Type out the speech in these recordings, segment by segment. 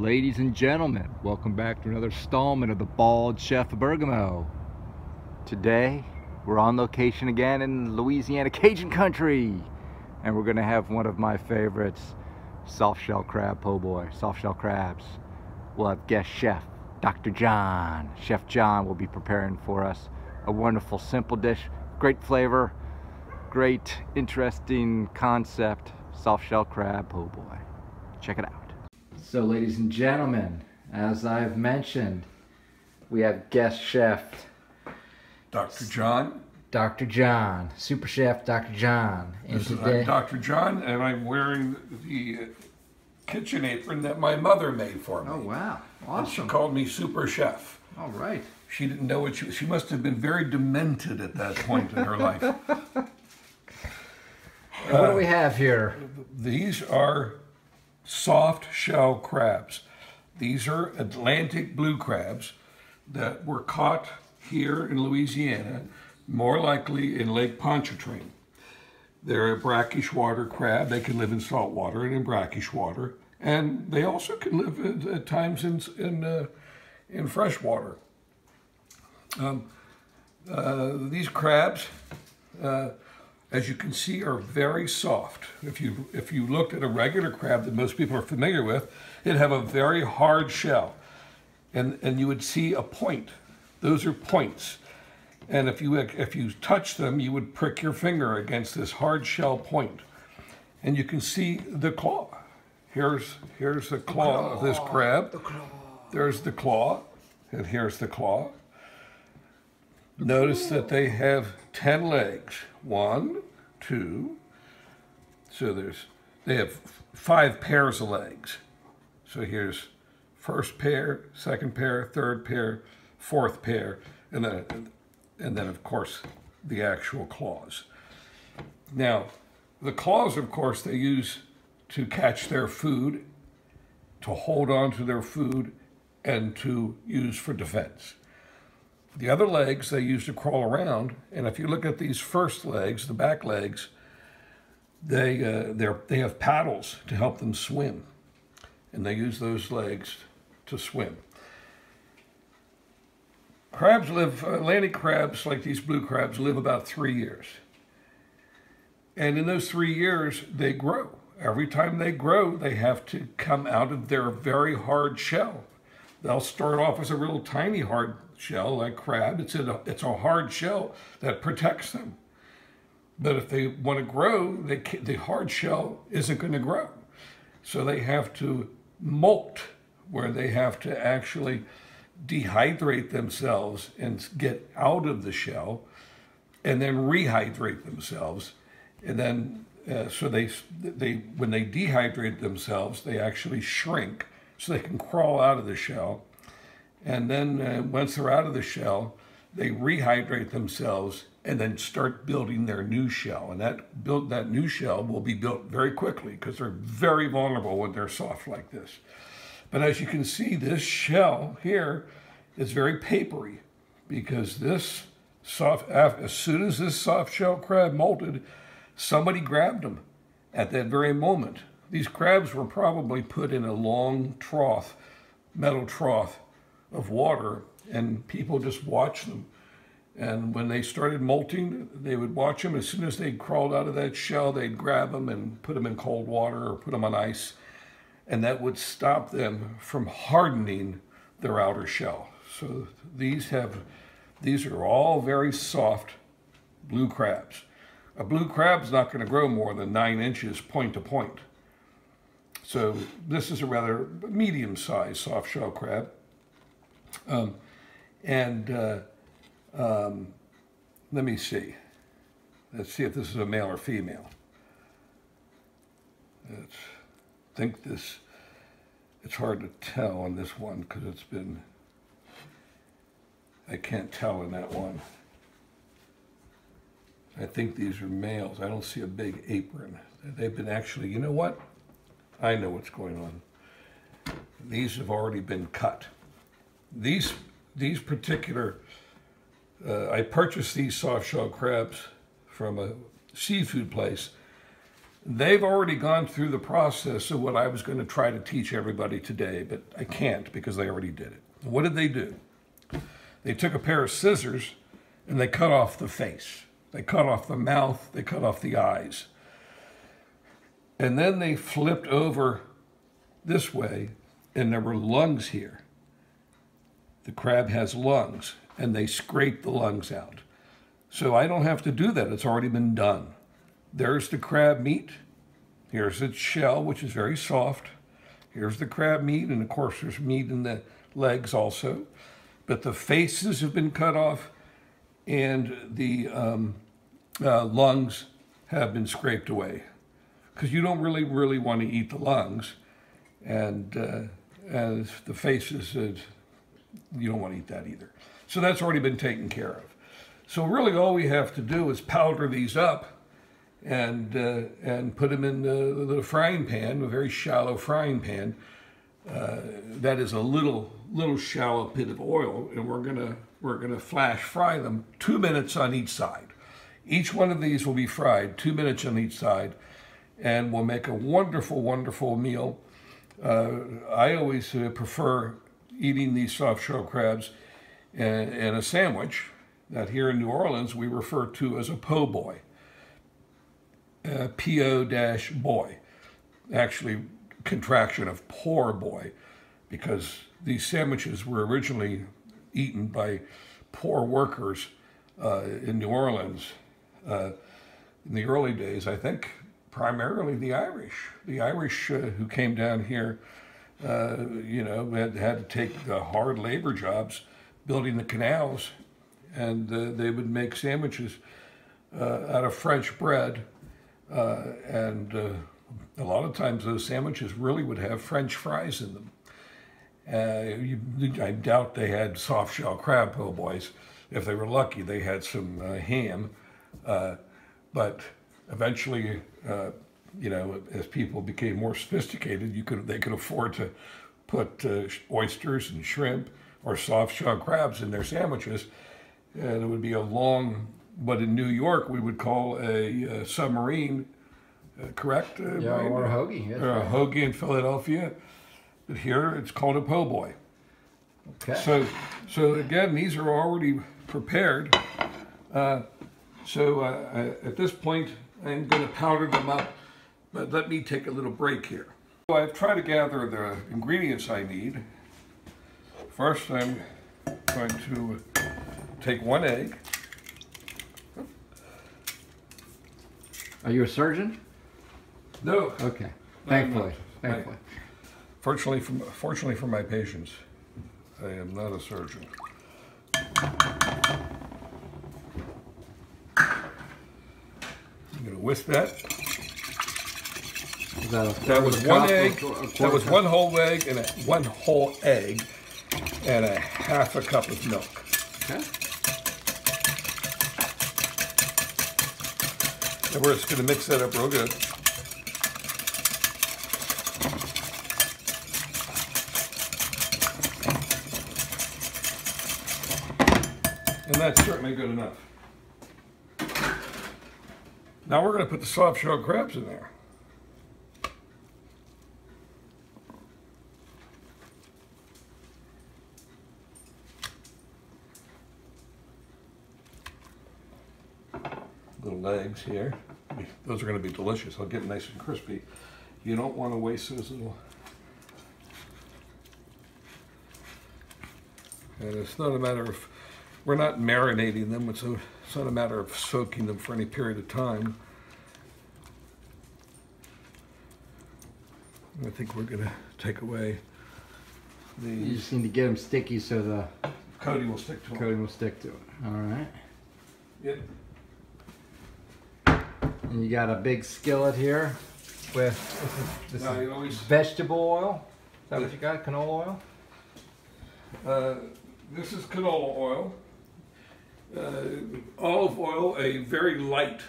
Ladies and gentlemen, welcome back to another installment of the Bald Chef of Bergamo. Today, we're on location again in Louisiana, Cajun country, and we're gonna have one of my favorites, soft shell crab po' boy, soft shell crabs. We'll have guest chef, Dr. John. Chef John will be preparing for us a wonderful, simple dish, great flavor, great, interesting concept, soft shell crab po' boy. Check it out. So ladies and gentlemen, as I've mentioned, we have guest chef Dr. John. Dr. John, super chef Dr. John. And I'm Dr. John, and I'm wearing the kitchen apron that my mother made for me. Oh wow, awesome. And she called me super chef. All right. She didn't know what she must have been very demented at that point in her life. What do we have here? These are soft shell crabs. These are Atlantic blue crabs that were caught here in Louisiana, more likely in Lake Pontchartrain. They're a brackish water crab. They can live in salt water and in brackish water, and they also can live at times in fresh water. These crabs, as you can see, are very soft. If you looked at a regular crab that most people are familiar with, it'd have a very hard shell, and you would see a point. Those are points, and if you touch them, you would prick your finger against this hard shell point, and you can see the claw. Here's the claw of this crab. There's the claw, and here's the claw. Notice that they have 10 legs. 1, 2, so they have 5 pairs of legs. So here's first pair, second pair, third pair, fourth pair, and then of course the actual claws. Now, the claws, of course, they use to catch their food, to hold on to their food, and to use for defense. The other legs they use to crawl around, and if you look at these first legs, the back legs, they have paddles to help them swim, and they use those legs to swim. Crabs live, Atlantic crabs like these blue crabs live about 3 years, and in those 3 years they grow. Every time they grow, they have to come out of their very hard shell. They'll start off as a real tiny hard shell like crab. It's a hard shell that protects them. But if they want to grow, the hard shell isn't going to grow. So they have to molt, where they have to actually dehydrate themselves and get out of the shell, and then rehydrate themselves. And then, so when they dehydrate themselves, they actually shrink, so they can crawl out of the shell. And then once they're out of the shell, they rehydrate themselves and then start building their new shell. And that new shell will be built very quickly because they're very vulnerable when they're soft like this. But as you can see, this shell here is very papery because this as soon as this soft shell crab molted, somebody grabbed them at that very moment. These crabs were probably put in a long trough, metal trough of water, and people just watched them. And when they started molting, they would watch them. As soon as they crawled out of that shell, they'd grab them and put them in cold water or put them on ice, and that would stop them from hardening their outer shell. So these are all very soft blue crabs. A blue crab's not going to grow more than 9 inches point to point. So this is a rather medium-sized soft shell crab. Let me see. Let's see if this is a male or female. It's hard to tell on this one because I can't tell in that one. I think these are males. I don't see a big apron. They've been actually, you know what? I know what's going on. These have already been cut. These particular, I purchased these soft shell crabs from a seafood place They've already gone through the process of what I was going to try to teach everybody today, but I can't because they already did it. What did they do? They took a pair of scissors and they cut off the face. They cut off the mouth, they cut off the eyes. And then they flipped over this way, and there were lungs here. The crab has lungs, and they scraped the lungs out. So I don't have to do that, it's already been done. There's the crab meat. Here's its shell, which is very soft. Here's the crab meat, and of course there's meat in the legs also. But the faces have been cut off, and the lungs have been scraped away. Because you don't really want to eat the lungs, and the faces, you don't want to eat that either. So that's already been taken care of. So really all we have to do is powder these up and put them in the frying pan, a very shallow frying pan. That is a little shallow pit of oil, and we're gonna flash fry them 2 minutes on each side. Each one of these will be fried 2 minutes on each side, and we'll make a wonderful, wonderful meal. I always prefer eating these soft shell crabs in a sandwich that here in New Orleans we refer to as a po' boy. P-O-boy, actually contraction of poor boy, because these sandwiches were originally eaten by poor workers in New Orleans in the early days. I think primarily the Irish. The Irish who came down here, you know, had to take the hard labor jobs building the canals, and they would make sandwiches out of French bread. And a lot of times those sandwiches really would have French fries in them. I doubt they had soft shell crab po' boys. If they were lucky, they had some ham. But eventually, you know, as people became more sophisticated, they could afford to put oysters and shrimp or soft shell crabs in their sandwiches, and it would be a long, what in New York we would call a submarine, correct? Yeah, or a hoagie. Or a hoagie in Philadelphia. But here it's called a po' boy. Okay. So again, these are already prepared. At this point, I'm going to powder them up, but let me take a little break here. So I've tried to gather the ingredients I need. First, I'm going to take 1 egg. Are you a surgeon? No. Okay. Thankfully. Fortunately for my patients, I am not a surgeon. I'm going to whisk that. That was 1 egg. That was 1 whole egg and 1 whole egg and a half a cup of milk. Okay. And we're just going to mix that up real good. And that's certainly good enough. Now we're going to put the soft shell crabs in there. Little legs here. Those are going to be delicious. I'll get nice and crispy. You don't want to waste those little. And it's not a matter of, we're not marinating them, it's not a matter of soaking them for any period of time. I think we're going to take away the. You just need to get them sticky so the coating will stick to them. coating will stick to it. All right. Yep. And you got a big skillet here with this is vegetable oil. Is that what you got? Canola oil? This is canola oil. Olive oil, a very light,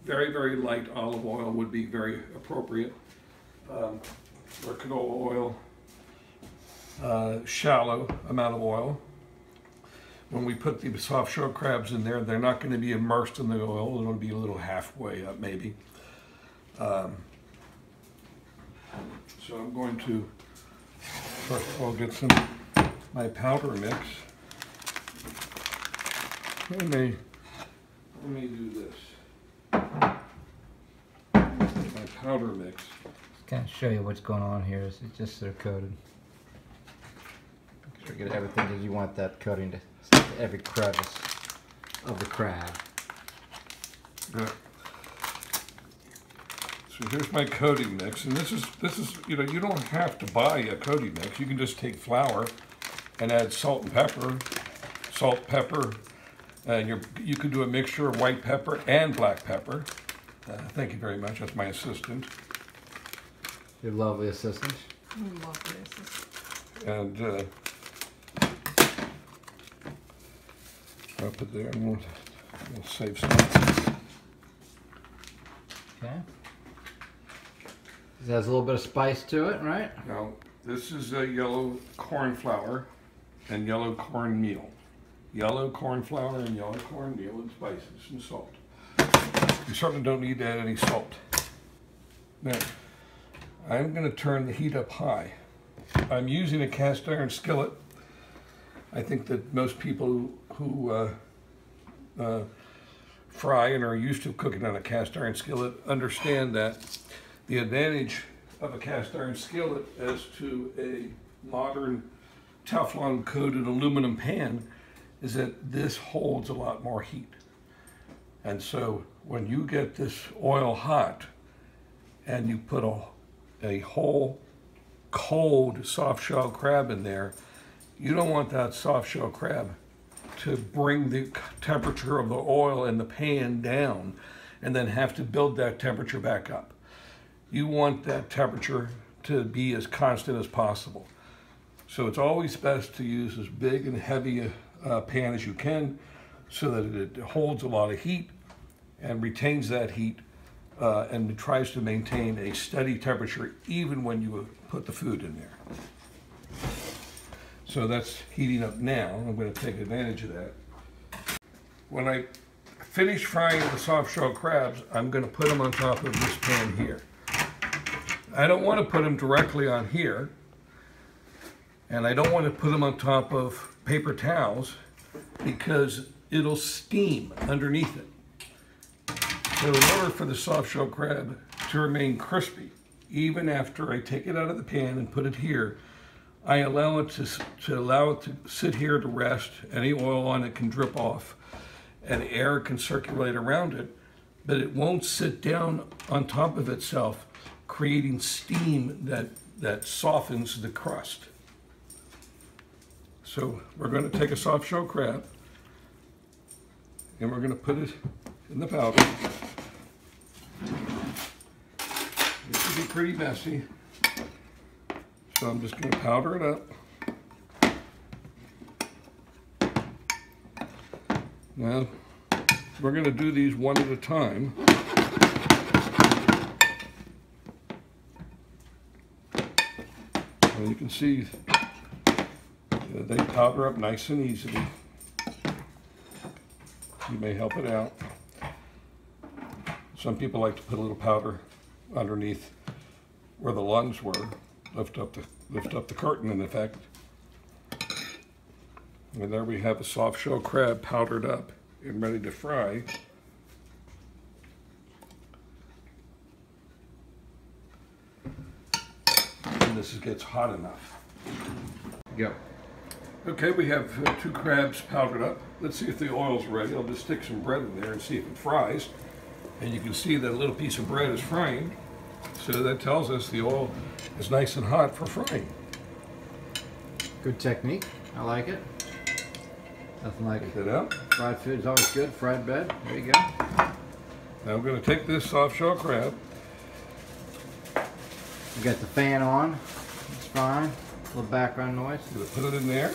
very light olive oil would be very appropriate. Or canola oil, shallow amount of oil. When we put the soft shell crabs in there, they're not going to be immersed in the oil. It'll be a little halfway up maybe. So I'm going to first of all get my powder mix. Let me do this. My powder mix. Just kind of show you what's going on here. It's just they're coated. Make sure you get everything because you want that coating to stick to every crevice of the crab. Good. So here's my coating mix, and this is you know, you don't have to buy a coating mix. You can just take flour and add salt and pepper, and you could do a mixture of white pepper and black pepper. Thank you very much. That's my assistant. Your lovely assistant. Lovely assistant. And drop it there, and we'll save some. Okay. This has a little bit of spice to it, right? Now, this is a yellow corn flour and yellow corn meal. Yellow corn flour and yellow corn meal and spices and salt. You certainly don't need to add any salt. Now, I'm going to turn the heat up high. I'm using a cast iron skillet. I think that most people who fry and are used to cooking on a cast iron skillet understand that the advantage of a cast iron skillet as to a modern Teflon coated aluminum pan is that this holds a lot more heat. And so when you get this oil hot and you put a whole cold soft shell crab in there, you don't want that soft shell crab to bring the temperature of the oil in the pan down and then have to build that temperature back up. You want that temperature to be as constant as possible. So it's always best to use as big and heavy a pan as you can so that it holds a lot of heat and retains that heat and tries to maintain a steady temperature even when you put the food in there. So that's heating up now. I'm going to take advantage of that. When I finish frying the soft shell crabs, I'm going to put them on top of this pan here. I don't want to put them directly on here, and I don't want to put them on top of paper towels because it'll steam underneath it. So in order for the soft shell crab to remain crispy, even after I take it out of the pan and put it here, I allow it to sit here to rest. Any oil on it can drip off and air can circulate around it, but it won't sit down on top of itself, creating steam that softens the crust. So we're going to take a soft shell crab and we're going to put it in the powder. It should be pretty messy. So I'm just going to powder it up. Now, we're going to do these one at a time. And you can see they powder up nice and easily. You may help it out. Some people like to put a little powder underneath where the lungs were. Lift up the curtain in effect. And there we have a soft shell crab powdered up and ready to fry. And this gets hot enough. Go. Okay, we have 2 crabs powdered up. Let's see if the oil's ready. I'll just stick some bread in there and see if it fries. And you can see that a little piece of bread is frying. So that tells us the oil is nice and hot for frying. Good technique. I like it. Nothing like Take that out. fried food is always good. Fried bread. There you go. Now I'm going to take this soft shell crab. We got the fan on. It's fine. A little background noise. I'm going to put it in there.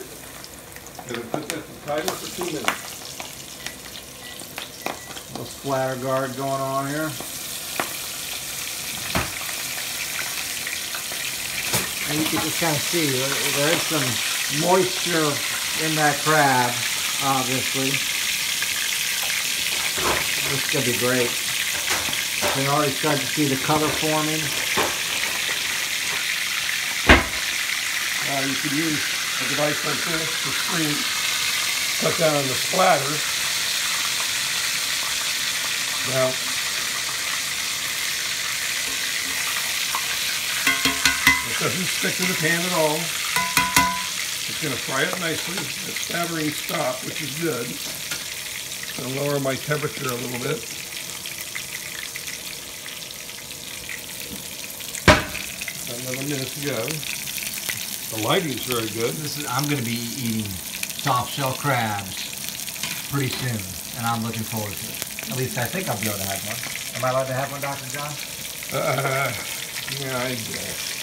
I'm going to put that to timer for 2 minutes. A little splatter guard going on here. And you can just kind of see there is some moisture in that crab, obviously. This is going to be great. can already start to see the color forming. You could use a device like this to cut down on the splatter. Now, it doesn't stick to the pan at all. It's going to fry it nicely. The spattering stopped, which is good. I'm going to lower my temperature a little bit. Another minute to go. The lighting's very good. I'm going to be eating soft shell crabs pretty soon, and I'm looking forward to it. At least I think I'll be able to have one. Am I allowed to have one, Dr. John? Yeah, I guess.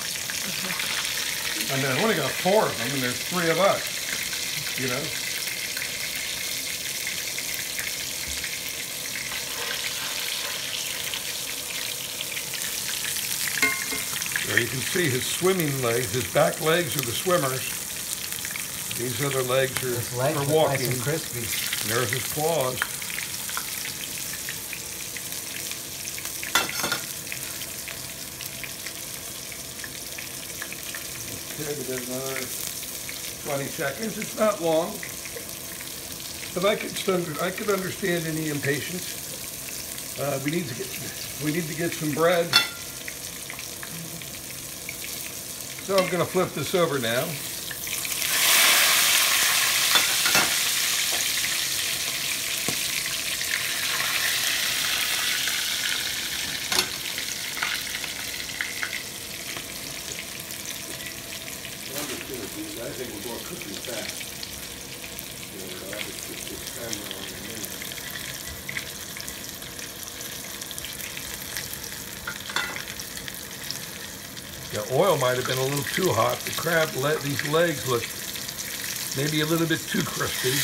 And I've only got 4 of them, and there's 3 of us, you know. There you can see his swimming legs. His back legs are the swimmers. These other legs are for walking. Nice and crispy. And there's his claws. Okay, we did another 20 seconds. It's not long, but I could understand any impatience. We need to get some bread. So I'm going to flip this over now. I think we're going cooking fast. I'll just put this camera on in a minute. The oil might have been a little too hot. The crab, these legs look maybe a little bit too crispy.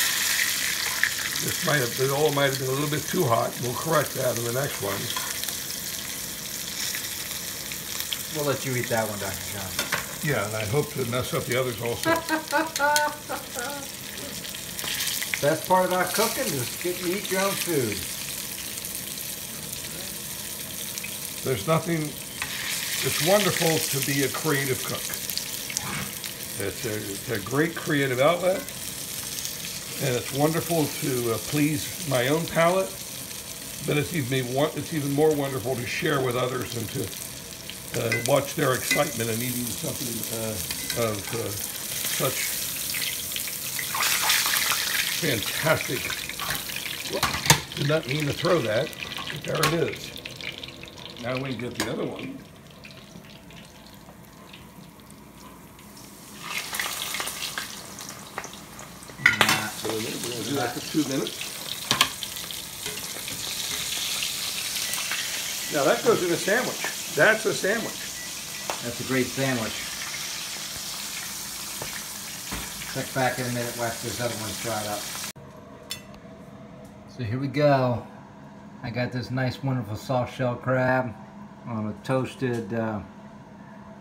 The oil might have been a little bit too hot. We'll correct that in the next ones. We'll let you eat that one, Dr. John. Yeah, and I hope to mess up the others also. Best part about cooking is getting to eat your own food. There's nothing, it's wonderful to be a creative cook. It's a great creative outlet, and it's wonderful to please my own palate, but it's even more wonderful to share with others and to watch their excitement in eating something of such fantastic. Did not mean to throw that, but there it is. Now we can get the other one. So we're going to do that for 2 minutes. Now that goes in a sandwich. That's a sandwich. That's a great sandwich. Check back in a minute after this other one's dried up. So here we go. I got this nice, wonderful soft shell crab on a toasted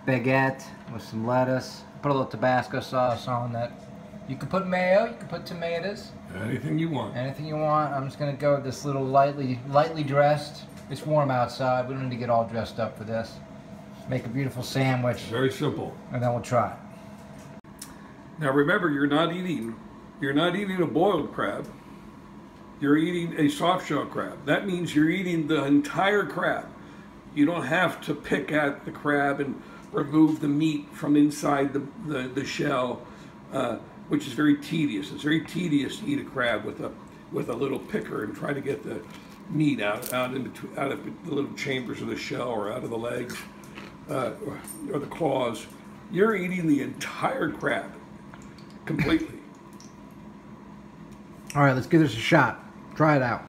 baguette with some lettuce. Put a little Tabasco sauce on that. You can put mayo, you can put tomatoes. Anything you want. Anything you want. I'm just gonna go with this little lightly dressed. It's warm outside. We don't need to get all dressed up for this. Make a beautiful sandwich. Very simple. And then we'll try it. Now remember, you're not eating a boiled crab. You're eating a soft shell crab. That means you're eating the entire crab. You don't have to pick at the crab and remove the meat from inside the shell, which is very tedious. It's very tedious to eat a crab with a little picker and try to get the meat out of the little chambers of the shell or out of the legs or the claws. You're eating the entire crab completely. All right, let's give this a shot. Try it out.